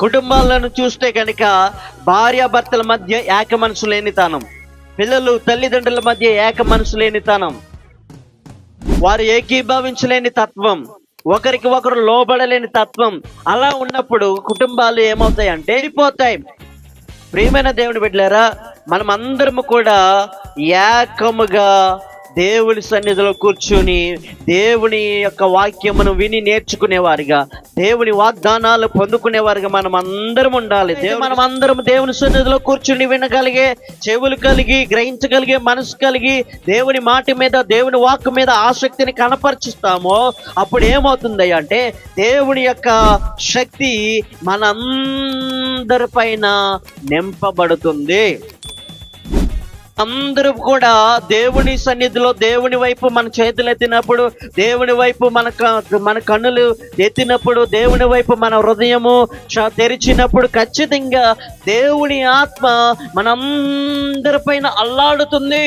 కుటుంబాలను చూస్తే కనుక భార్యాభర్తల మధ్య ఏక మనసు లేనితనం, పిల్లలు తల్లిదండ్రుల మధ్య ఏక మనసు లేనితనం, వారు ఏకీభవించలేని తత్వం, ఒకరికి ఒకరు లోబడలేని తత్వం. అలా ఉన్నప్పుడు కుటుంబాలు ఏమవుతాయంటే విడిపోతాయి. ప్రియమైన దేవుని బిడ్డలారా, మనం అందరము కూడా ఏకముగా దేవుని సన్నిధిలో కూర్చుని దేవుని యొక్క వాక్యమును విని నేర్చుకునేవారిగా, దేవుని వాగ్దానాలు పొందుకునేవారిగా మనం అందరం ఉండాలి. మనం అందరం దేవుని సన్నిధిలో కూర్చుని వినగలిగే చెవులు కలిగి, గ్రహించగలిగే మనసు కలిగి, దేవుని మాట మీద, దేవుని వాక్కు మీద ఆసక్తిని కనపరుచుస్తామో అప్పుడు ఏమవుతుంది అంటే దేవుని యొక్క శక్తి మనందరి పైన నింపబడుతుంది. అందరూ కూడా దేవుని సన్నిధిలో దేవుని వైపు మన చేతులు ఎత్తినప్పుడు, దేవుని వైపు మన కన్నులు ఎత్తినప్పుడు, దేవుని వైపు మన హృదయము తెరిచినప్పుడు ఖచ్చితంగా దేవుని ఆత్మ మనందరి పైన అల్లాడుతుంది.